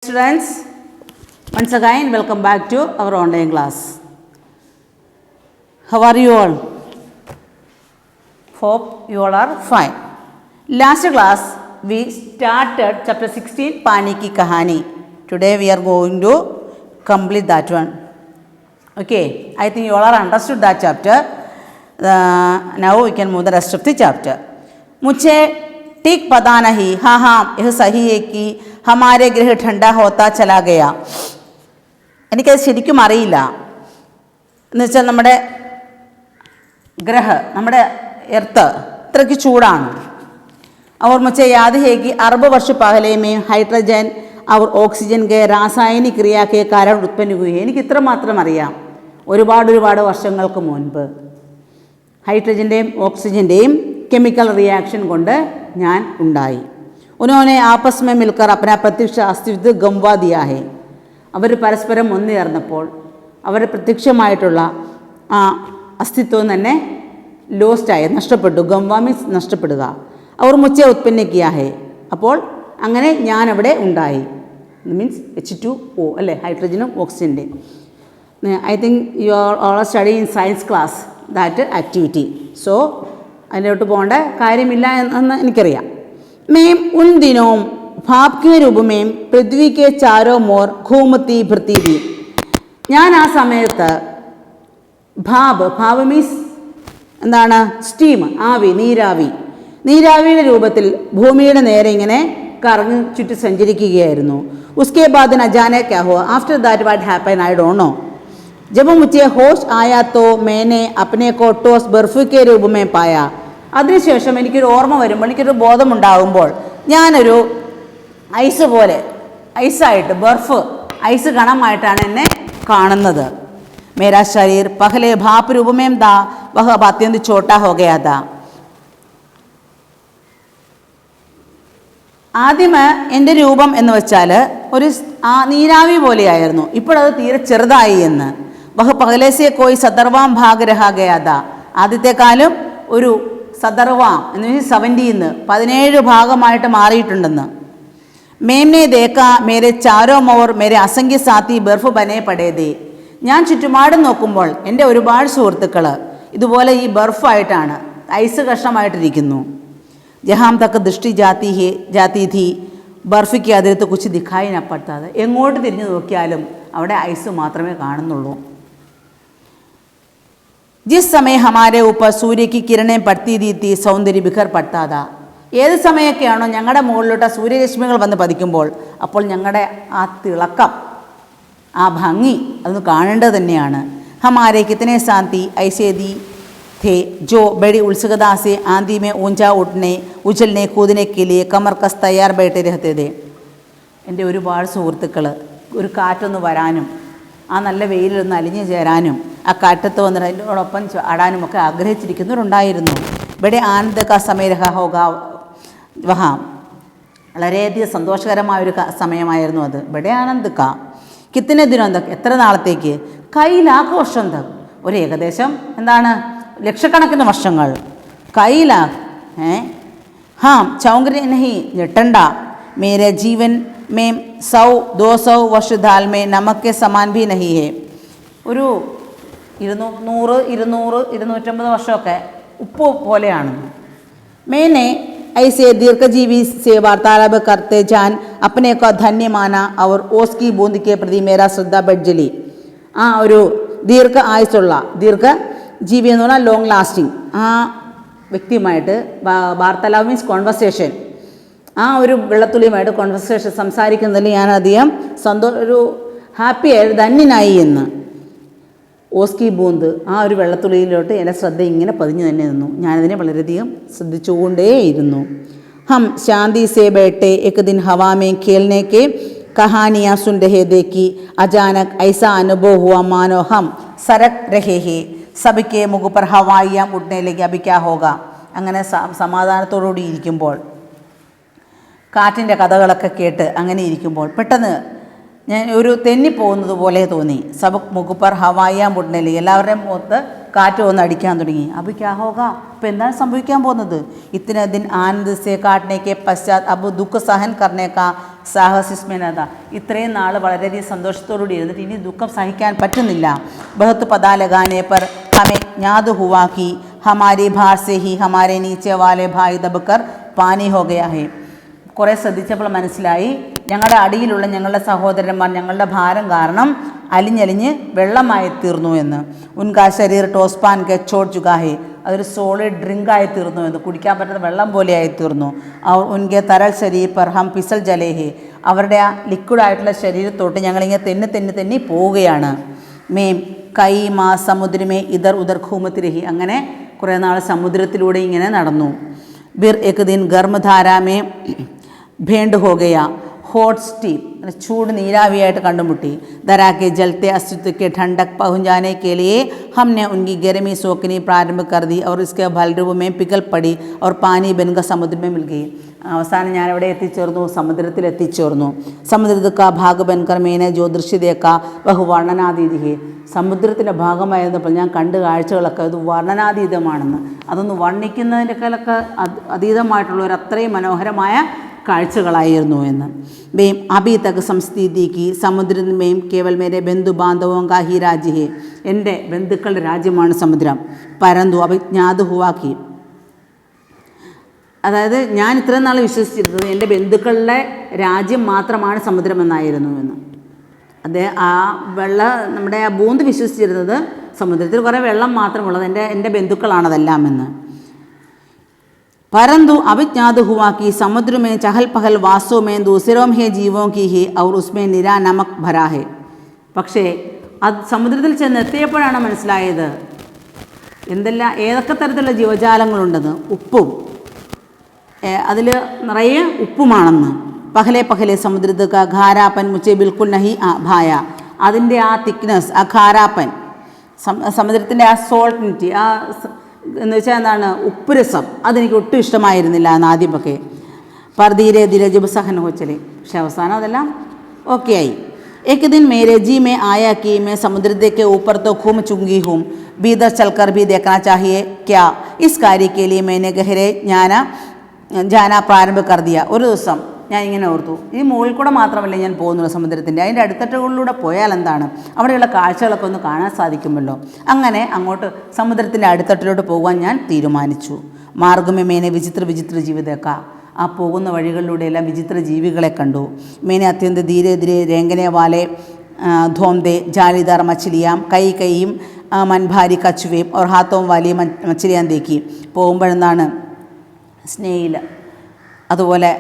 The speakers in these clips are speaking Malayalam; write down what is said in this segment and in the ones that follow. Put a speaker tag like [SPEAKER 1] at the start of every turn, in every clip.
[SPEAKER 1] Students, once again welcome back to our online class. How are you all? Hope you all are fine. Last class we started chapter 16 Pani Ki Kahani. Today we are going to complete that one. Okay, I think you all are understood that chapter. Now we can move the rest of the chapter. मुझे ठीक पता नहीं, हाँ यह सही है कि हमारे ग्रह ठंडा होता चला गया. എനിക്കത് ശരിക്കും അറിയില്ല. എന്നുവെച്ചാൽ നമ്മുടെ നമ്മുടെ എർത്ത് ഇത്രയ്ക്ക് ചൂടാണ്. और मुझे याद है कि अरब वर्ष पहले में हाइड्रोजन और ऑक्सीजन के रासायनिक क्रिया के कारण उत्पन्न हुई है. എനിക്ക് ഇത്രമാത്രം അറിയാം. ഒരുപാട് വർഷങ്ങൾക്ക് മുൻപ് ഹൈഡ്രജൻ്റെയും ഓക്സിജൻ്റെയും കെമിക്കൽ റിയാക്ഷൻ കൊണ്ട് ഞാൻ ഉണ്ടായി. उन्होंने आपस में मिलकर अपना प्रत्यक्ष अस्तित्व गंवा दिया है. അവർ പരസ്പരം ഒന്നുചേർന്നപ്പോൾ അവർ പ്രത്യക്ഷമായിട്ടുള്ള ആ അസ്തിത്വം തന്നെ ലോസ്റ്റായി, നഷ്ടപ്പെട്ടു. ഗംവ മീൻസ് നഷ്ടപ്പെടുക. അവർ മുച്ചെ ഉത്പന്ന കിയാ ഹെ, അപ്പോൾ അങ്ങനെ ഞാനവിടെ ഉണ്ടായി. മീൻസ് H2O അല്ലേ, ഹൈഡ്രജനും ഓക്സിജൻ്റെയും. I think you are study in science class that activity. So അതിലോട്ട് പോകേണ്ട കാര്യമില്ല എന്ന് എനിക്കറിയാം. मैं उन दिनों भाप के रूप में पृथ्वी के चारों ओर घूमती फिरती थी. ഞാൻ ആ സമയത്ത് ഭാവ് മീൻസ് എന്താണ്, സ്റ്റീം, ആവി, നീരാവിയുടെ രൂപത്തിൽ ഭൂമിയുടെ നേരെ ഇങ്ങനെ കറങ്ങി ചുറ്റി സഞ്ചരിക്കുകയായിരുന്നു. उसके बाद न जाने क्या हुआ, after that what happened I don't know. जब मुझे होश आया तो मैंने अपने को ठोस बर्फ के रूप में पाया. അതിനുശേഷം എനിക്കൊരു ഓർമ്മ വരുമ്പോൾ, എനിക്കൊരു ബോധമുണ്ടാകുമ്പോൾ ഞാനൊരു ഐസ് പോലെ, ഐസായിട്ട്, ഐസ് കണമായിട്ടാണ് എന്നെ കാണുന്നത്. മേരാ ശരീർ പഹലെ ഭാപ് രൂപമേം ദാ വഹ അത്യന്ത ചോട്ടാ ഹോ ഗയാ ദാ. ആദ്യമേ എൻ്റെ രൂപം എന്ന് വെച്ചാൽ ഒരു നീരാവി പോലെയായിരുന്നു. ഇപ്പോഴത് തീരെ ചെറുതായി എന്ന്. വഹ പഹലേസെ കോയി സദർവാം ഭാഗ് രഹാ ഗയാ ദാ. ആദ്യത്തെക്കാലം ഒരു സദർവാം എന്ന് വെച്ചാൽ 17 ഭാഗമായിട്ട് മാറിയിട്ടുണ്ടെന്ന്. മേംനെ ദേക്ക മേരെ ചാരോ മോർ മേരെ അസംഖ്യ സാത്തി ബർഫ് ബനെ പടേതേ. ഞാൻ ചുറ്റുപാടും നോക്കുമ്പോൾ എൻ്റെ ഒരുപാട് സുഹൃത്തുക്കൾ ഇതുപോലെ ഈ ബർഫായിട്ടാണ്, ഐസ് കഷ്ണമായിട്ടിരിക്കുന്നു. ജഹാം തക്ക് ദൃഷ്ടി ജാത്തി ഥി ബർഫിക്ക് അതിരത്ത് കുച്ച് ദിഖായി നപ്പെടുത്താതെ. എങ്ങോട്ട് തിരിഞ്ഞു നോക്കിയാലും അവിടെ ഐസ് മാത്രമേ കാണുന്നുള്ളൂ. जिस समय हमारे ऊपर सूर्य की किरणें पड़ती थी सौंदर्य बिखर पड़ता था. ഏത് സമയമൊക്കെയാണോ ഞങ്ങളുടെ മുകളിലോട്ട് സൂര്യരശ്മികൾ വന്ന് പതിക്കുമ്പോൾ അപ്പോൾ ഞങ്ങളുടെ ആ തിളക്കം, ആ ഭംഗി അതൊന്ന് കാണേണ്ടത് തന്നെയാണ്. हमारे कितने शांति ऐसे दी थे जो बड़ी उत्सुकता से आंधी में ऊंचा उठने उछलने कूदने के लिए कमर कस तैयार बैठे रहते थे. എൻ്റെ ഒരുപാട് സുഹൃത്തുക്കൾ ഒരു കാറ്റൊന്ന് വരാനും ആ നല്ല വെയിലൊന്ന് അലിഞ്ഞു ചേരാനും ആ കാറ്റത്ത് വന്നിട്ട് അതിനോടൊപ്പം ആടാനും ഒക്കെ ആഗ്രഹിച്ചിരിക്കുന്നവരുണ്ടായിരുന്നു. ഇവിടെ ആനന്ദ കാ സമയരഹ ഹോഗ വഹ, വളരെയധികം സന്തോഷകരമായൊരു സമയമായിരുന്നു അത്. ഇവിടെ ആനന്ദ് കാ കിത്തനെ ദിനം തക്, എത്ര നാളത്തേക്ക്, കൈലാഖ് വർഷം തക്, ഒരു ഏകദേശം എന്താണ് ലക്ഷക്കണക്കിന് വർഷങ്ങൾ. കൈലാഖ് ഹാം ചൗങ്കരി നഹി, ഞെട്ടണ്ട, മേരെ ജീവൻ में 100-200 वर्ष दाल में नमक के समान भी नहीं है. ഒരു 100-200-250 വർഷമൊക്കെ ഉപ്പ് പോലെയാണ്. मैंने ऐसे दीर्घजीवी से वार्तालाप करते जान अपने को धन्य माना और ओस की बूंद के प्रति मेरा श्रद्धा बढ़ चली. ആ ഒരു ദീർഘജീവി എന്ന് പറഞ്ഞാൽ ലോങ് ലാസ്റ്റിംഗ്, ആ വ്യക്തിയുമായിട്ട് വാർത്താലാപം മീൻസ് കോൺവെർസേഷൻ, ആ ഒരു വെള്ളത്തുള്ളിയുമായിട്ട് കോൺവെർസേഷൻ സംസാരിക്കുന്നതിൽ ഞാനധികം ഒരു ഹാപ്പിയായി, ധന്യനായി എന്ന്. ഓസ്കി ബൂന്ത്, ആ ഒരു വെള്ളത്തുള്ളിയിലോട്ട് എൻ്റെ ശ്രദ്ധ ഇങ്ങനെ പതിഞ്ഞു തന്നെ നിന്നു. ഞാനതിനെ വളരെയധികം ശ്രദ്ധിച്ചുകൊണ്ടേയിരുന്നു. ഹം ശാന്തി സേ ബേട്ടെ എക് ദിൻ ഹവാ മേ ഖേൽനെ കെ കഹാനിയാ സുൻ രഹേ ദേക്കി അചാനക് ഐസാ അനുഭവ ഹുവാ മാനോ ഹം സരക് രഹേ ഹേ സബിക്കെ മുഖ് പർ ഹവായിയാ ഉഡ്നെ ലഗി അബി ക്യാ ഹോഗ. അങ്ങനെ സമാധാനത്തോടുകൂടി ഇരിക്കുമ്പോൾ, കാറ്റിൻ്റെ കഥകളൊക്കെ കേട്ട് അങ്ങനെ ഇരിക്കുമ്പോൾ പെട്ടെന്ന് ഞാൻ ഒരു തെന്നിപ്പോകുന്നത് പോലെ തോന്നി. സബക് മുഖപ്പർ ഹവായ മുഡ്നലി, എല്ലാവരുടെയും മുഖത്ത് കാറ്റ് വന്ന് അടിക്കാൻ തുടങ്ങി. അബ് ക്യാ ഹോഗ, ഇപ്പം എന്താണ് സംഭവിക്കാൻ പോകുന്നത്? ഇത്തന ദിൻ ആനന്ദ് സെ കാട്ടനെ കെ പശ്ചാത് അബ് ദുഃഖ സഹൻ കർണേ കാ സാഹസിസ്മേനത, ഇത്രയും നാൾ വളരെയധികം സന്തോഷത്തോടുകൂടി ഇരുന്നിട്ട് ഇനി ദുഃഖം സഹിക്കാൻ പറ്റുന്നില്ല. ബഹുത്ത് പതാ ലഗാനെ പർ ഹമേ യാദ് ഹുവാ കി ഹമാരെ ഭാർ സെ ഹി ഹമാരെ നീച്ചെ വാലെ ഭായ് ദബ്കർ പാനി ഹോ ഗയാ ഹെ. കുറേ ശ്രദ്ധിച്ചപ്പോൾ മനസ്സിലായി, ഞങ്ങളുടെ അടിയിലുള്ള ഞങ്ങളുടെ സഹോദരന്മാർ ഞങ്ങളുടെ ഭാരം കാരണം അലിഞ്ഞലിഞ്ഞ് വെള്ളമായി തീർന്നു എന്ന്. ഉൻകാ ശരീർ ടോസ്പാൻ കെ ചോട് ചുകാ ഹെ, അതൊരു സോളിഡ് ഡ്രിങ്കായി തീർന്നു എന്ന്, കുടിക്കാൻ പറ്റുന്ന വെള്ളം പോലെയായി തീർന്നു. അവർ ഉൻകെ തരൽ ശരീർ പർ ഹം പിസൽ ജലേ ഹെ, അവരുടെ ആ ലിക്വിഡായിട്ടുള്ള ശരീരത്തോട്ട് ഞങ്ങളിങ്ങനെ തെന്നി പോവുകയാണ്. മേം കൈ മാ സമുദ്രമേ ഇതർ ഉദർ ഘൂമത്തി രഹി, അങ്ങനെ കുറേ നാൾ സമുദ്രത്തിലൂടെ ഇങ്ങനെ നടന്നു. ബിർ എക് ദിൻ ഗർമ്മധാരാമേ भेंट हो गया, हॉट स्टीम चूड़ नीरावियाയിട്ട് കണ്ടുമുട്ടി. दरा के जलते अस्तित्व के ठंडक पहुंचाने के लिए हमने उनकी गर्मी सोखनी प्रारंभ कर दी और इसके भलरूप में पिघल पड़ी और पानी बनकर समुद्र में मिल गई. അവസാനം ഞാനിവിടെ എത്തിച്ചേർന്നു, സമുദ്രത്തിൽ എത്തിച്ചേർന്നു. സമുദ്രത്തിൻ്റെ ഭാഗ് ബൻകർ മേനെ ജോ ദൃശ്യതേക്ക ബഹു വർണ്ണനാതീതി, സമുദ്രത്തിൻ്റെ ഭാഗമായിരുന്നപ്പോൾ ഞാൻ കണ്ട കാഴ്ചകളൊക്കെ ഇത് വർണ്ണനാതീതമാണെന്ന്, അതൊന്ന് വർണ്ണിക്കുന്നതിൻ്റെക്കാളൊക്കെ അതീതമായിട്ടുള്ള ഒരു അത്രയും മനോഹരമായ കാഴ്ചകളായിരുന്നു എന്ന്. മേം അഭി തക് സംസ്ഥിതിക്ക് സമുദ്രമേം കേവൽ മേരെ ബന്ധു ബാന്ധവോं का ही राज्य है, എൻ്റെ ബന്ധുക്കളുടെ രാജ്യമാണ് സമുദ്രം. പരന്തു അഭിജ്ഞാത് ഹുവാക്കി, അതായത് ഞാൻ ഇത്രയും നാൾ വിശ്വസിച്ചിരുന്നത് എൻ്റെ ബന്ധുക്കളുടെ രാജ്യം മാത്രമാണ് സമുദ്രമെന്നായിരുന്നു എന്ന്. ആ നമ്മുടെ ആ ബൂന്ത് വിശ്വസിച്ചിരുന്നത് സമുദ്രത്തിൽ കുറേ വെള്ളം മാത്രമുള്ളത് എൻ്റെ ബന്ധുക്കളാണതെല്ലാം എന്ന്. परंतु अभिज्ञात हुआ कि समुद्र में चहल पहल वास्तव में दूसरों में जीवों की है और उसमें निरा नमक भरा है. പക്ഷേ അത് സമുദ്രത്തിൽ ചെന്നെത്തിയപ്പോഴാണ് മനസ്സിലായത് ഏതൊക്കെ തരത്തിലുള്ള ജീവജാലങ്ങളുണ്ടെന്ന്. ഉപ്പും അതിൽ നിറയെ ഉപ്പുമാണെന്ന്. പഹലെ പഹലെ സമുദ്രത്ത് കാ ഖാരാപ്പൻ മുച്ചെ ബിൽക്കുൽ നഹി ഭായ, അതിൻ്റെ ആ തിക്നെസ്, ആ ഖാരാപ്പൻ, സമുദ്രത്തിൻ്റെ ആ സോൾട്ടിനിറ്റി, ആ എന്ന് വെച്ചാൽ എന്താണ്, ഉപ്പുരസം, അതെനിക്ക് ഒട്ടും ഇഷ്ടമായിരുന്നില്ല എന്ന് ആദ്യമൊക്കെ. പർ ധീരെ ധീരെ ജബ് സഹൻ ഹോച്ചലെ, പക്ഷെ അവസാനം അതെല്ലാം ഓക്കെ ആയി. एक दिन मेरे जी में आया कि मैं समुद्र के ऊपर तो घूम चुकी हूँ, भीतर चलकर भी देखना चाहिए क्या. इस कार्य के लिए मैंने गहरे जाना प्रारंभ कर दिया. ഒരു ദിവസം ഞാൻ ഇങ്ങനെ ഓർത്തു, ഈ മുകളിൽ കൂടെ മാത്രമല്ല ഞാൻ പോകുന്നുള്ളൂ സമുദ്രത്തിൻ്റെ, അതിൻ്റെ അടിത്തട്ടുകളിലൂടെ പോയാൽ എന്താണ്, അവിടെയുള്ള കാഴ്ചകളൊക്കെ ഒന്ന് കാണാൻ സാധിക്കുമല്ലോ. അങ്ങനെ അങ്ങോട്ട് സമുദ്രത്തിൻ്റെ അടിത്തട്ടിലോട്ട് പോകാൻ ഞാൻ തീരുമാനിച്ചു. മാർഗമേ മേനെ വിചിത്ര വിചിത്ര ജീവിതക്ക, ആ പോകുന്ന വഴികളിലൂടെയെല്ലാം വിചിത്ര ജീവികളെ കണ്ടു. മേനെ അത്യന്ത ധീരെ ധീരെ രേങ്കനെ വാലെ ധോംദേ ജാലിദാർ മച്ചിലിയാം കൈ കൈയും മൻഭാരി കച്ചുവേം और हाथों वाली മച്ചിലിയാൻ തേക്കി. പോകുമ്പോഴെന്താണ് സ്നെയിൽ, അതുപോലെ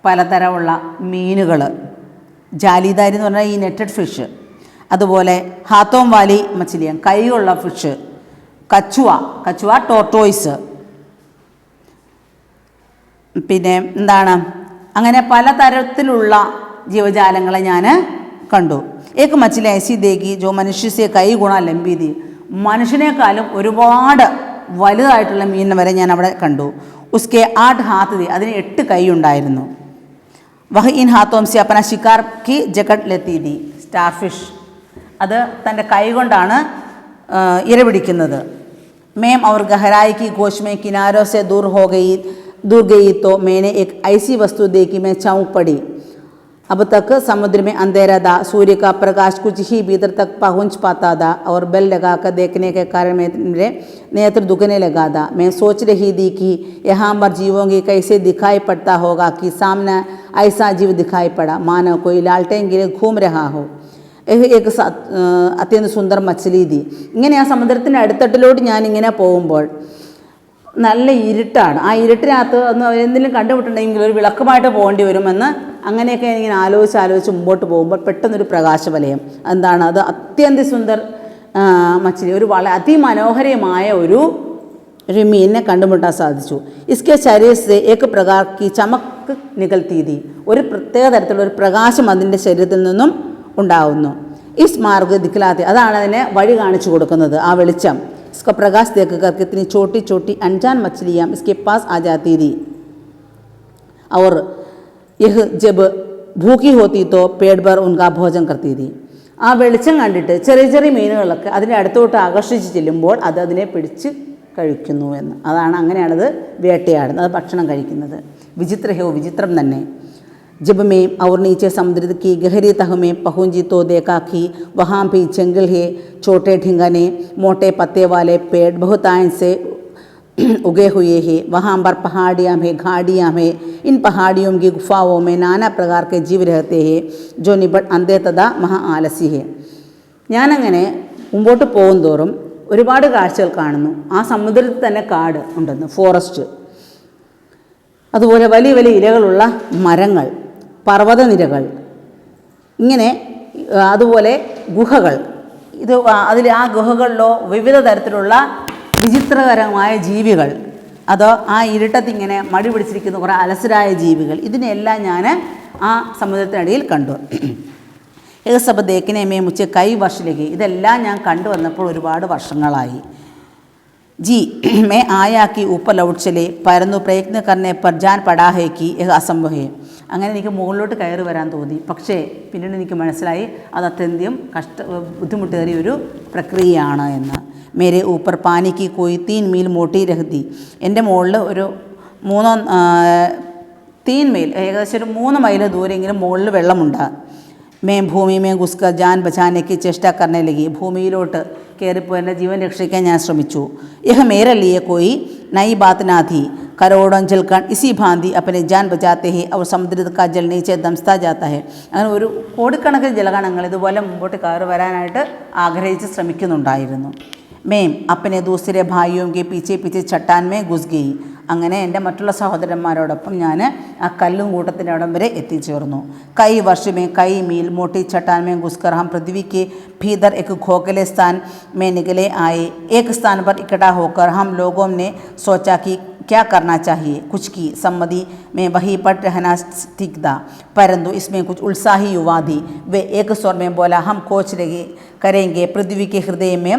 [SPEAKER 1] പലതരമുള്ള മീനുകൾ, ജാലിദാരി എന്ന് പറഞ്ഞാൽ ഈ നെറ്റഡ് ഫിഷ്, അതുപോലെ ഹാത്തോം വാലി മച്ചിലിയാൻ കൈയുള്ള ഫിഷ്, കച്ചുവ ടോർട്ടോയ്സ്, പിന്നെ എന്താണ്, അങ്ങനെ പലതരത്തിലുള്ള ജീവജാലങ്ങളെ ഞാൻ കണ്ടു. ഏക്ക് മച്ചിലി ഐസി ദേക്കി ജോ മനുഷ്യസെ കൈ ഗുണ ലംബീതി, മനുഷ്യനേക്കാളും ഒരുപാട് വലുതായിട്ടുള്ള മീനിനെ വരെ ഞാൻ അവിടെ കണ്ടു. ഉസ്കെ 8 ഹാത്ത് ദി, അതിന് 8 കൈ ഉണ്ടായിരുന്നു. വഹ് ഇൻ ഹാത്തോം സെ അപ്പന ശിക്കാർ കി ജക്കട്ട് ലെത്തി ദി, സ്റ്റാർ ഫിഷ്, അത് തൻ്റെ കൈ കൊണ്ടാണ് ഇര പിടിക്കുന്നത്. മേം और गहराई की गोश में किनारों से दूर गई तो मैंने एक ऐसी वस्तु देखी, मैं चौंक पड़ी. अब तक समुद्र में अंधेरा था, सूर्य का प्रकाश कुछ ही भीतर तक पहुंच पाता था और बेल लगाकर देखने के कारण मेरे नेत्र दुखने लगा था. मैं सोच रही थी कि यहाँ पर जीवों की कैसे दिखाई पड़ता होगा कि सामने ऐसा जीव दिखाई पड़ा मानो कोई लालटेन गिरे घूम रहा हो. एक അത്യന്ത സുന്ദർ മച്ഛലി തി. ഇങ്ങനെ ആ സമുദ്രത്തിൻ്റെ അടുത്തട്ടിലോട്ട് ഞാനിങ്ങനെ പോകുമ്പോൾ നല്ല ഇരുട്ടാണ്. ആ ഇരുട്ടിനകത്ത് ഒന്ന് എന്തെങ്കിലും കണ്ടുപിട്ടുണ്ടെങ്കിൽ ഒരു വിളക്കുമായിട്ട് പോകേണ്ടി വരുമെന്ന് അങ്ങനെയൊക്കെ ഇങ്ങനെ ആലോചിച്ച് മുമ്പോട്ട് പോകുമ്പോൾ പെട്ടെന്നൊരു പ്രകാശവലയം. എന്താണ് അത്? അത്യന്ത സുന്ദർ മച്ഛലി, ഒരു അതിമനോഹരമായ ഒരു മീനിനെ കണ്ടുമുട്ടാൻ സാധിച്ചു. ഇസ്കെ ശരീരത്തെ ഏക പ്രകാർക്കി ചമക്ക് നികൽത്തീതി, ഒരു പ്രത്യേക തരത്തിലുള്ള ഒരു പ്രകാശം അതിൻ്റെ ശരീരത്തിൽ നിന്നും ഉണ്ടാവുന്നു. ഇസ് മാർഗ് ദിഖലാത്തെ, അതാണ് അതിനെ വഴി കാണിച്ചു കൊടുക്കുന്നത്, ആ വെളിച്ചം. इसका प्रकाश देखकर कितनी छोटी छोटी अनजान मछलियाँ इसके पास आ जाती थी और यह जब भूखी होती तो पेट भर उनका भोजन करती थी. ആ വെളിച്ചം കണ്ടിട്ട് ചെറിയ ചെറിയ മീനുകളൊക്കെ അതിൻ്റെ അടുത്തോട്ട് ആകർഷിച്ച് ചെല്ലുമ്പോൾ അത് അതിനെ പിടിച്ച് കഴിക്കുന്നു എന്ന്. അതാണ്, അങ്ങനെയാണത് വേട്ടയാടുന്നത്, അത് ഭക്ഷണം കഴിക്കുന്നത്. വിചിത്രഹോ, വിചിത്രം തന്നെ. जब मैं और नीचे समुद्र की गहरी तह में पहुंची तो देखा कि वहाँ भी जंगल है, छोटे ठिंगाने, मोटे पत्ते वाले पेड़ बहुतायन से उगे हुए हैं। वहाँ पर पहाड़ियाँ हैं, घाड़ियाँ हैं। इन पहाड़ियों की गुफाओं में नाना प्रकार के जीव रहते हैं जो निबड़ अंधे तथा महा आलसी है. ഞാനങ്ങനെ മുമ്പോട്ട് പോകും തോറും ഒരുപാട് കാഴ്ചകൾ കാണുന്നു. ആ സമുദ്രത്തിൽ തന്നെ കാട് ഉണ്ടെന്ന്, ഫോറസ്റ്റ്, അതുപോലെ വലിയ വലിയ ഇലകളുള്ള മരങ്ങൾ, പർവ്വതനിരകൾ, ഇങ്ങനെ അതുപോലെ ഗുഹകൾ. അതിൽ ആ ഗുഹകളിലോ വിവിധ തരത്തിലുള്ള വിചിത്രകരമായ ജീവികൾ, അതോ ആ ഇരുട്ടത്തിങ്ങനെ മടി പിടിച്ചിരിക്കുന്ന കുറേ അലസരായ ജീവികൾ, ഇതിനെല്ലാം ഞാൻ ആ സമുദ്രത്തിനടിയിൽ കണ്ടു. ഏകസഭ ദേക്കിനെ മുച്ച കൈ വർഷത്തിലേക്ക് ഇതെല്ലാം ഞാൻ കണ്ടുവന്നപ്പോൾ ഒരുപാട് വർഷങ്ങളായി. जी मैं आया कि ऊपर लौट चले परंतु प्रयत्न करने पर जान पड़ा है कि यह असंभव है. അങ്ങനെ എനിക്ക് മുകളിലോട്ട് കയറി വരാൻ തോന്നി. പക്ഷേ പിന്നീട് എനിക്ക് മനസ്സിലായി അത് അത്യന്തം ബുദ്ധിമുട്ടേറിയ ഒരു പ്രക്രിയയാണ് എന്ന്. മേരെ ഊപ്പർ പാനിക്ക് കോയി 3 മീൽ മോട്ടി രഹത്തി. എൻ്റെ മുകളിൽ ഒരു 3 മൈൽ, ഏകദേശം ഒരു 3 മൈൽ ദൂരെങ്കിലും മുകളിൽ വെള്ളമുണ്ട്. मैं भूमि में घुसकर जान बचाने की चेष्टा करने लगी. ഭൂമിയിലോട്ട് കയറിപ്പോൾ എൻ്റെ ജീവൻ രക്ഷിക്കാൻ ഞാൻ ശ്രമിച്ചു. यह मेरे लिए कोई नई बात ना थी. करोड़ों जलकण इसी भांति अपने जान बचाते हैं और समुद्र का जल नीचे दमस्ता जाता है. അങ്ങനെ ഒരു കോടിക്കണക്കിന് ജലഗണങ്ങൾ ഇതുപോലെ മുമ്പോട്ട് കയറി വരാനായിട്ട് ആഗ്രഹിച്ച് ശ്രമിക്കുന്നുണ്ടായിരുന്നു. मैं अपने दूसरे भाइयों के पीछे पीछे चट्टान में घुस गई. അങ്ങനെ എൻ്റെ മറ്റുള്ള സഹോദരന്മാരോടൊപ്പം ഞാൻ ആ കല്ലും കൂട്ടത്തിൻ്റെ അവിടം വരെ എത്തിച്ചേർന്നു. कई वर्ष में कई मील मोटी चट्टान में घुसकर हम पृथ्वी के भीतर एक खोखले स्थान में निकले आए. एक स्थान पर इकट्ठा होकर हम लोगों ने सोचा कि क्या करना चाहिए. कुछ की सम्मति में वहीं पर रहना ठीक था, परंतु इसमें कुछ उत्साही युवा थी. वे एक स्वर में बोला, हम कोच करेंगे, पृथ्वी के हृदय में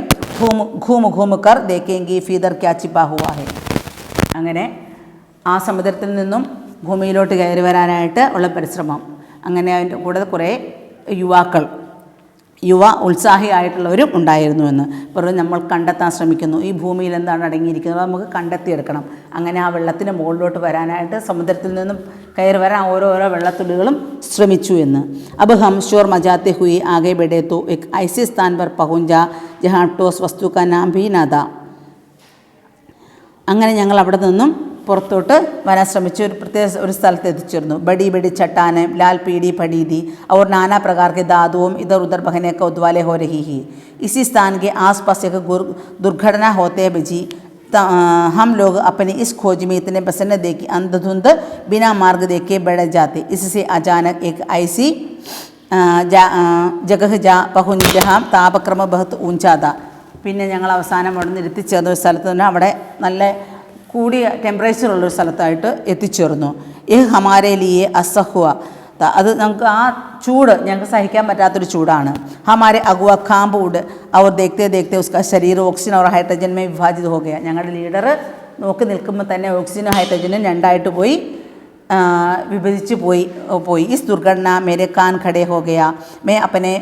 [SPEAKER 1] घूम घूम कर देखेंगे भीतर क्या छिपा हुआ है. അങ്ങനെ ആ സമുദ്രത്തിൽ നിന്നും ഭൂമിയിലോട്ട് കയറി വരാനായിട്ട് ഉള്ള പരിശ്രമം. അങ്ങനെ അതിൻ്റെ കൂടെ കുറേ യുവ ഉത്സാഹിയായിട്ടുള്ളവരും ഉണ്ടായിരുന്നുവെന്ന് പറഞ്ഞു. നമ്മൾ കണ്ടെത്താൻ ശ്രമിക്കുന്നു ഈ ഭൂമിയിൽ എന്താണ് അടങ്ങിയിരിക്കുന്നത്, നമുക്ക് കണ്ടെത്തിയെടുക്കണം. അങ്ങനെ ആ വെള്ളത്തിൻ്റെ മുകളിലോട്ട് വരാനായിട്ട് സമുദ്രത്തിൽ നിന്നും കയറി വരാൻ ഓരോരോ വെള്ളത്തുള്ളികളും ശ്രമിച്ചു എന്ന്. अब हम शोर मचाते हुए आगे बढ़े तो एक ऐसे स्थान पर पहुंचा जहाँ ठोस वस्तु का नाम भी न था. അങ്ങനെ ഞങ്ങൾ അവിടെ നിന്നും പുറത്തോട്ട് വരാൻ ശ്രമിച്ചു. ഒരു പ്രത്യേക ഒരു സ്ഥലത്ത് എത്തിച്ചേർന്നു. ബഡി ബഡി ചട്ടാനെ ലാൽ പീടി पड़ी थी और नाना प्रकार के धातुओं इधर उधर बहने का उद्वाले हो रही है. इसी स्थान के आसपास एक दुर्घटना होते बची. हम लोग अपनी इस खोज में इतने पसंद दे कि अंधधुंध बिना मार्ग देखे बढ़ जाते. इससे अचानक एक ऐसी जगह जा पहुंच जहाँ तापक्रम बहुत ऊंचा था. പിന്നെ ഞങ്ങൾ അവസാനം അവിടെ നിന്ന് എത്തിച്ചേർന്ന ഒരു സ്ഥലത്ത് തന്നെ അവിടെ നല്ല കൂടിയ ടെമ്പറേച്ചറുള്ളൊരു സ്ഥലത്തായിട്ട് എത്തിച്ചേർന്നു. യഹ് ഹമാരെ ലിയെ അസഹ്വ. അത് നമുക്ക് ആ ചൂട് ഞങ്ങൾക്ക് സഹിക്കാൻ പറ്റാത്തൊരു ചൂടാണ്. ഹമാരെ അഗുവ കാമ്പൂഡ് അവർ ദേഖത്തെ ദേഖത്തെ ഉസ്കാ ശരീർ ഓക്സിജൻ और हाइड्रोजन में विभाजित हो गया. ഞങ്ങളുടെ ലീഡർ നോക്കി നിൽക്കുമ്പോൾ തന്നെ ഓക്സിജനും ഹൈഡ്രജനും രണ്ടായിട്ട് വിഭജിച്ച് പോയി. इस दुर्घटना मेरे कान खड़े हो गया. मैं अपने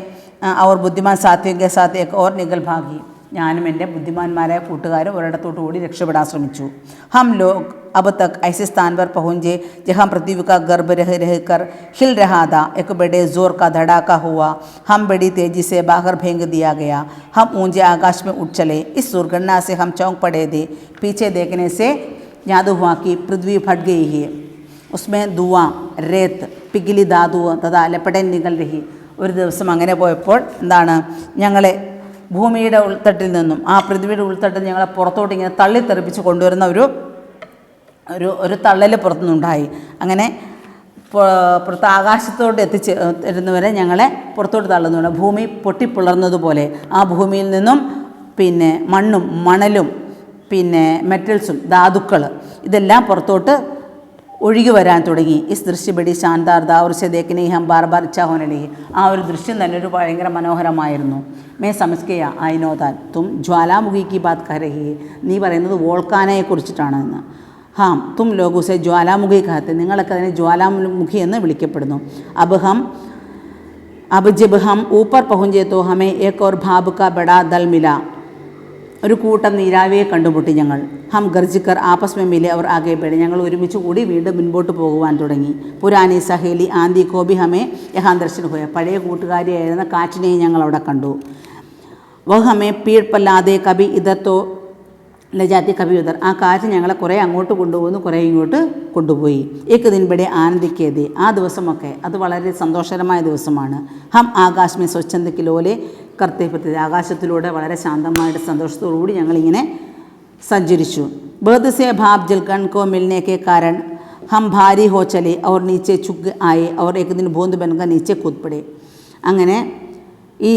[SPEAKER 1] और बुद्धिमान साथियों के साथ एक और निकल भागी. ഞാനും എൻ്റെ ബുദ്ധിമാന്മാരായ കൂട്ടുകാരും ഒരിടത്തോട്ട് കൂടി രക്ഷപ്പെടാൻ ശ്രമിച്ചു. हम लोग अब तक ऐसे स्थान पर पहुँचे जहाँ पृथ्वी का गर्भ रह कर हिल रहा था. एक बड़े जोर का धड़ाका हुआ. हम बड़ी तेज़ी से बाहर फेंक दिया गया. हम ऊंचे आकाश में उठ चले. इस दुर्घटना से हम चौंक पड़े थे. पीछे देखने से याद हुआ कि पृथ्वी फट गई है. उसमें धुआं, रेत, पिघली धातु तथा लपटें निकल रही. ഒരു ദിവസം അങ്ങനെ പോയപ്പോൾ എന്താണ്, ഞങ്ങളെ ഭൂമിയുടെ ഉൾത്തട്ടിൽ നിന്നും ആ പൃഥ്വിയുടെ ഉൾത്തട്ടിൽ ഞങ്ങളെ പുറത്തോട്ട് ഇങ്ങനെ തള്ളിത്തെറിപ്പിച്ച് കൊണ്ടുവരുന്ന ഒരു തള്ളൽ പുറത്തുനിന്നുണ്ടായി. അങ്ങനെ പുറത്ത് ആകാശത്തോട്ട് എത്തിച്ചേരുന്നവരെ ഞങ്ങളെ പുറത്തോട്ട് തള്ളുന്നുണ്ട്. ഭൂമി പൊട്ടിപ്പിളർന്നതുപോലെ ആ ഭൂമിയിൽ നിന്നും പിന്നെ മണ്ണും മണലും പിന്നെ മെറ്റൽസും ധാതുക്കൾ ഇതെല്ലാം പുറത്തോട്ട് ഒഴുകി വരാൻ തുടങ്ങി. ഇസ് ദൃശ്യ ബഡി ശാന്താർ ദാവർഷ ദേഖനെ ഹം ബാർ ബാർ ഇച്ഛാ ഹോനെ ലഗി. ആ ഒരു ദൃശ്യം തന്നെ ഒരു ഭയങ്കര മനോഹരമായിരുന്നു. മേ സമസ്കയ ആയിനോതാൻ തും ജ്വാലാമുഖി കി ബാത് കഹ രഹി ഹെ. നീ പറയുന്നത് വോൾക്കാനയെ കുറിച്ചിട്ടാണ് എന്ന്. ഹാം തും ലോഗോസെ ജ്വാലാമുഖി കഹത്തെ. നിങ്ങളൊക്കെ അതിനെ ജ്വാലാമുഖി എന്ന് വിളിക്കപ്പെടുന്നു. अब जब हम ऊपर पहुँचे तो हमें एक और भाप का बड़ा दल मिला. ഒരു കൂട്ടം നീരാവിയെ കണ്ടുമുട്ടി ഞങ്ങൾ. ഹം ഗർജിക്കർ ആപസ് മെ മിലെ അവർ ആകെ പേടി. ഞങ്ങൾ ഒരുമിച്ച് കൂടി വീണ്ടും മുൻപോട്ട് പോകുവാൻ തുടങ്ങി. പുരാനി സഹേലി ആന്തി കോബി ഹമേ യഹാൻ ദർശൻ ഹോയ. പഴയ കൂട്ടുകാരിയായിരുന്ന കാറ്റിനെയും ഞങ്ങൾ അവിടെ കണ്ടു. വഹ് ഹമേ പീഡ് പല്ലാതെ കബി ഇതത്തോ ലജാത്തി കബി ഉദർ. ആ കാറ്റ് ഞങ്ങളെ കുറേ അങ്ങോട്ട് കൊണ്ടുപോകുന്നു, കുറേ ഇങ്ങോട്ട് കൊണ്ടുപോയി. ഏക്ക് ദിൻപടെ ആനന്ദിക്കേത്. ആ ദിവസമൊക്കെ അത് വളരെ സന്തോഷകരമായ ദിവസമാണ്. ഹം ആകാശമേ സ്വച്ഛന്ദക്ക് ലോലെ കർത്തവ്യത്തിൽ. ആകാശത്തിലൂടെ വളരെ ശാന്തമായിട്ട് സന്തോഷത്തോടുകൂടി ഞങ്ങളിങ്ങനെ സഞ്ചരിച്ചു. ബേദ് സെ ഭാബ് ജൽക്കൺ കോ മിൽനെ കെ കാരൺ ഹം ഭാരി ഹോ ചലെ और नीचे चुग आए और एक दिन बूंद बनकर नीचे कूद पड़े. അങ്ങനെ ഈ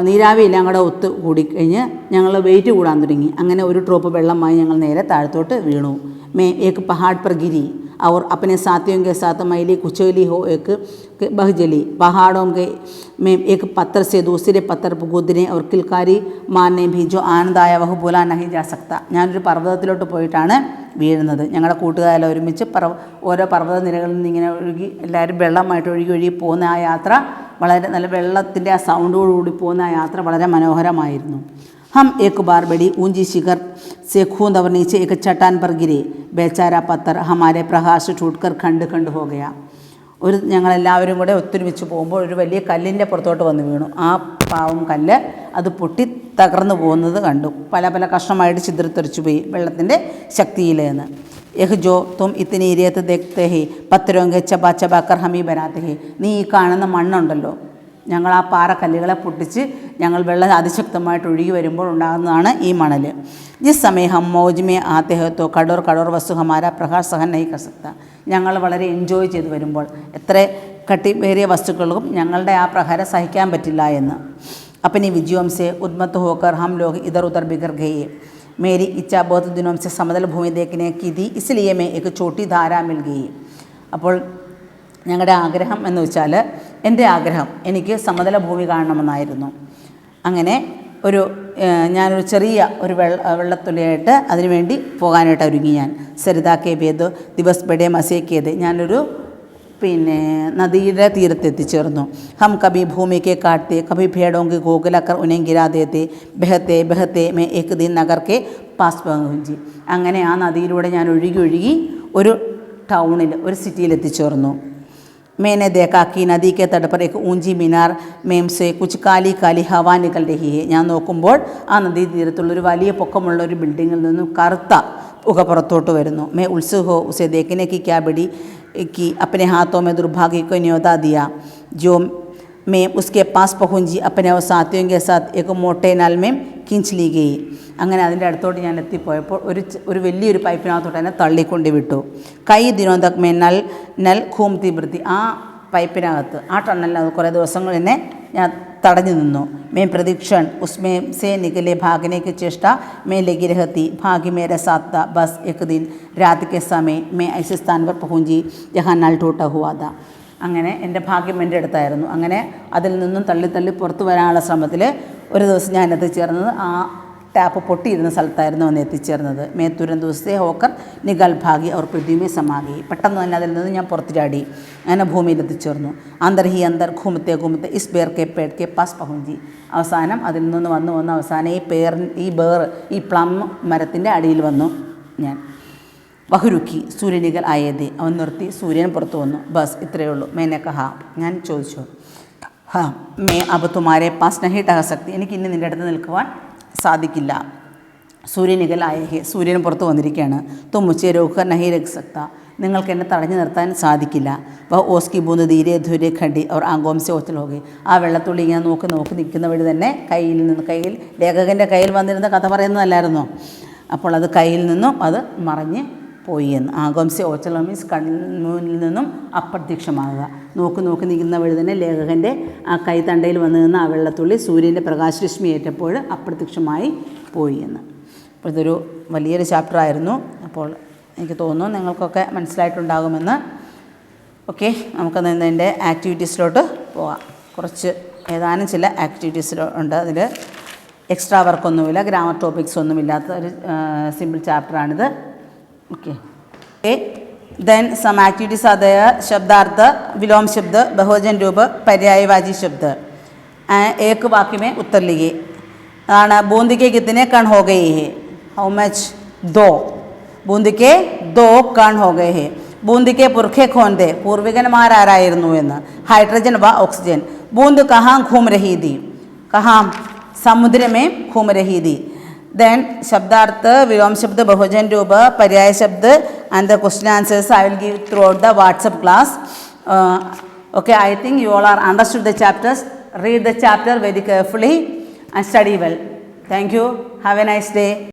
[SPEAKER 1] നീരാവിയെല്ലാം കൂടെ ഒത്തു കൂടിക്കഴിഞ്ഞ് ഞങ്ങൾ വെയിറ്റ് കൂടാൻ തുടങ്ങി. അങ്ങനെ ഒരു ഡ്രോപ്പ് വെള്ളമായി ഞങ്ങൾ നേരെ താഴത്തോട്ട് വീണു. മേ ഏക്ക് പഹാഡ് पर गिरी और अपने साथियों के साथ मैली कुचली हो एक बहजली. पहाड़ों के में एक पत्थर से दूसरे पत्थर पर कूदने और किलकारी मारने भी जो आनंद आया वह भूला नहीं जा सकता. ഞാനൊരു പർവ്വതത്തിലോട്ട് പോയിട്ടാണ് വീഴുന്നത്. ഞങ്ങളുടെ കൂട്ടുകാരെല്ലാം ഒരുമിച്ച് ഓരോ പർവ്വത നിരകളിൽ നിന്ന് ഇങ്ങനെ ഒഴുകി എല്ലാവരും വെള്ളമായിട്ട് ഒഴുകി പോകുന്ന ആ യാത്ര, വളരെ നല്ല വെള്ളത്തിൻ്റെ ആ സൗണ്ടോടുകൂടി പോകുന്ന ആ യാത്ര വളരെ മനോഹരമായിരുന്നു. हम एक बार बड़ी ऊंची शिखर से खूंद और नीचे एक चट्टान पर गिरे. बेचारा पत्थर हमारे प्रकाश टूटकर खंड खंड हो गया. ഒരു ഞങ്ങളെല്ലാവരും കൂടെ ഒത്തൊരുമിച്ച് പോകുമ്പോൾ ഒരു വലിയ കല്ലിൻ്റെ പുറത്തോട്ട് വന്ന് വീണു. ആ പാവം കല്ല് അത് പൊട്ടി തകർന്നു പോകുന്നത് കണ്ടു. പല പല കഷ്ണമായിട്ട് ചിതറിത്തെറിച്ചു പോയി വെള്ളത്തിൻ്റെ ശക്തിയിലെന്ന്. യഹ് ജോ തും ഇത്തിനി രേത്ത് ദേഖ്തേ ഹേ പത്തരോങ്കെ ചബാ ചബാക്കർ ഹമീ ബനാത്തെ ഹേ. നീ ഈ കാണുന്ന മണ്ണുണ്ടല്ലോ, ഞങ്ങൾ ആ പാറക്കല്ലുകളെ പൊട്ടിച്ച് ഞങ്ങൾ വെള്ളം അതിശക്തമായിട്ട് ഒഴുകി വരുമ്പോൾ ഉണ്ടാകുന്നതാണ് ഈ മണൽ. ജിസ് സമയം ഹം മൗജ് മേ ആത്തെ ഹോ തോ കടോർ കടോർ വസ്തു ഹമാര പ്രകാശ് സഹൻ നഹീ കർ സക്ത. ഞങ്ങൾ വളരെ എൻജോയ് ചെയ്ത് വരുമ്പോൾ എത്ര കട്ടിയേറിയ വസ്തുക്കൾക്കും ഞങ്ങളുടെ ആ പ്രകാരം സഹിക്കാൻ പറ്റില്ല എന്ന്. अपनी विजयों से उद्मत्त होकर हम लोग इधर उधर बिखर गए. मेरी इच्छा बहुत दिनों से समतल भूमि देखने की थी, इसलिए मैं एक छोटी धारा मिल गई. അപ്പോൾ ഞങ്ങളുടെ ആഗ്രഹം എന്ന് വെച്ചാൽ, എൻ്റെ ആഗ്രഹം എനിക്ക് സമതല ഭൂമി കാണണമെന്നായിരുന്നു. അങ്ങനെ ഞാനൊരു ചെറിയ ഒരു വെള്ളത്തുള്ളിയായിട്ട് അതിനുവേണ്ടി പോകാനായിട്ട് ഒരുങ്ങി ഞാൻ. സരിതാക്കെ ഭേദ് ദിവസ് ബഡേ മസേക്കേത്. ഞാനൊരു നദിയുടെ തീരത്തെത്തിച്ചേർന്നു. ഹം കഭി ഭൂമിക്ക് കാട്ടെ കഭി ഭേടോങ്കി ഗോകുലക്കർ ഉനെ ഗിരാ ദേത്തെ ബഹത്തെ ബഹത്തെ മേ ഏക് ദിൻ നഗർ കെ പാസ് പഹുഞ്ചി. അങ്ങനെ ആ നദിയിലൂടെ ഞാൻ ഒഴുകി ഒരു ടൗണിൽ, ഒരു സിറ്റിയിലെത്തിച്ചേർന്നു. मैंने देखा कि नदी के तट पर एक ऊंची मीनार में से कुछ काली काली हवा निकल रही है. ഞാൻ നോക്കുമ്പോൾ ആ നദീ തീരത്തുള്ളൊരു വലിയ പൊക്കമുള്ള ഒരു ബിൽഡിങ്ങിൽ നിന്നും കറുത്ത പുക പുറത്തോട്ട് വരുന്നു. मैं उत्सुक हो उसे देखने की क्या बड़ी कि अपने हाथों में दुर्भाग्य को न्योता दिया. जो मैं उसके पास पहुंची अपने साथियों के साथ एक मोटे नल में खींच ली गई. അങ്ങനെ അതിൻ്റെ അടുത്തോട്ട് ഞാൻ എത്തിപ്പോയപ്പോൾ ഒരു വലിയൊരു പൈപ്പിനകത്തോട്ട് എന്നെ തള്ളിക്കൊണ്ട് വിട്ടു. കൈ ദിനോം തക് മേ നൽ ഘൂംതി വൃത്തി. ആ പൈപ്പിനകത്ത്, ആ ടണലിനകത്ത് കുറേ ദിവസങ്ങൾ എന്നെ ഞാൻ തടഞ്ഞു നിന്നു. മേ പ്രതീക്ഷൺ ഉസ്മേ സേ നികലെ ഭാഗനെ की चेष्टा में लगी रहती. भाग्य मेरा साथ था. बस एक दिन रात के समय मैं ऐसे स्थान पर पहुंची जहाँ नल टूटा हुआ था. അങ്ങനെ എൻ്റെ ഭാഗ്യം എൻ്റെ അടുത്തായിരുന്നു. അങ്ങനെ അതിൽ നിന്നും തള്ളി പുറത്തു വരാനുള്ള ശ്രമത്തിൽ ഒരു ദിവസം ഞാൻ എത്തിച്ചേർന്നത് ആ ടാപ്പ് പൊട്ടിയിരുന്ന സ്ഥലത്തായിരുന്നു വന്ന് എത്തിച്ചേർന്നത്. മേ തുരന്ത് ദിവസത്തെ ഹോക്കർ നിഗൽ ഭാഗി അവർ പൃഥ്വിമേ സമാഗി. പെട്ടെന്ന് തന്നെ അതിൽ നിന്ന് ഞാൻ പുറത്തു ചാടി അങ്ങനെ ഭൂമിയിൽ എത്തിച്ചേർന്നു. അന്തർ ഘൂമത്തെ ഇസ് പേർ കെ പേട് കെ പാസ് പഹുഞ്ചി. അവസാനം അതിൽ നിന്ന് വന്ന് അവസാനം ഈ പ്ലം മരത്തിൻ്റെ അടിയിൽ വന്നു ഞാൻ. വഹുരുക്കി സൂര്യനികൾ ആയതേ. അവൻ നിർത്തി. സൂര്യൻ പുറത്തു വന്നു. ബസ് ഇത്രയേ ഉള്ളൂ. മേനെ കഹ. ഞാൻ ചോദിച്ചു, മേ അബ് തുമാരെ പാസ് നഹി ടഹ സക്തി. എനിക്ക് ഇനി നിൻ്റെ അടുത്ത് നിൽക്കുവാൻ സാധിക്കില്ല. സൂര്യനികൾ ആയേ. സൂര്യൻ പുറത്ത് വന്നിരിക്കുകയാണ്. തും മുച്ചേ രോക്ക നഹി രഖ് സക്ത. നിങ്ങൾക്ക് എന്നെ തടഞ്ഞു നിർത്താൻ സാധിക്കില്ല. വ ഓസ്കി ബൂന്ന് ധീരെ ധൂരെ ഖണ്ടി അവർ ആങ്കോം സെ ഓച്ചൽ ഹോകെ. ആ വെള്ളത്തുള്ളി ഇങ്ങനെ നോക്കി നിൽക്കുന്ന വഴി തന്നെ കയ്യിൽ ലേഖകൻ്റെ കയ്യിൽ വന്നിരുന്ന കഥ പറയുന്നതല്ലായിരുന്നോ? അപ്പോൾ അത് കയ്യിൽ നിന്നും അത് മറഞ്ഞ് പോയി എന്ന്. ആഗോംസെ ഓച്ചൽ മീൻസ് കണ്ണിൽ നിന്നും അപ്രത്യക്ഷമാകുക. നോക്കി നിൽക്കുന്ന വഴി തന്നെ ലേഖകൻ്റെ ആ കൈത്തണ്ടയിൽ വന്നു നിന്ന് ആ വെള്ളത്തുള്ളി സൂര്യൻ്റെ പ്രകാശരശ്മി ഏറ്റപ്പോൾ അപ്രത്യക്ഷമായി പോയി എന്ന്. അപ്പോൾ ഇതൊരു വലിയൊരു ചാപ്റ്ററായിരുന്നു. അപ്പോൾ എനിക്ക് തോന്നുന്നു നിങ്ങൾക്കൊക്കെ മനസ്സിലായിട്ടുണ്ടാകുമെന്ന്. ഓക്കെ, നമുക്ക് ഇതിൻ്റെ ആക്ടിവിറ്റീസിലോട്ട് പോകാം. കുറച്ച് ഏതാനും ചില ആക്ടിവിറ്റീസ് ഉണ്ട്. അതിൽ എക്സ്ട്രാ വർക്കൊന്നുമില്ല, ഗ്രാമർ ടോപ്പിക്സ് ഒന്നുമില്ലാത്ത ഒരു സിമ്പിൾ ചാപ്റ്ററാണിത്. Okay. Then some activities are there. शब्दार्थ, विलोम शब्द, बहुवचन रूप, पर्यायवाची शब्द. एक वाक्य में उत्तर लिखिए. अതാണ് बूंदी के कितने कण हो गए हैं हाउ मच 2 बूंदी के 2 कण हो गए हैं बूंदी के पुरखे कौन थे പൂർവികന്മാരായിരുന്നു എന്ന് हाइड्रोजन व ऑक्सीजन बूंद कहाँ घूम रही थी कहाँ समुद्र में घूम रही थी देन शब्दार्थ विलोम शब्द बहुवचन रूप पर्याय शब्द and the question answers I will give throughout the WhatsApp class. Okay, I think you all are understood the chapters. Read the chapter very carefully and study well. Thank you. Have a nice day.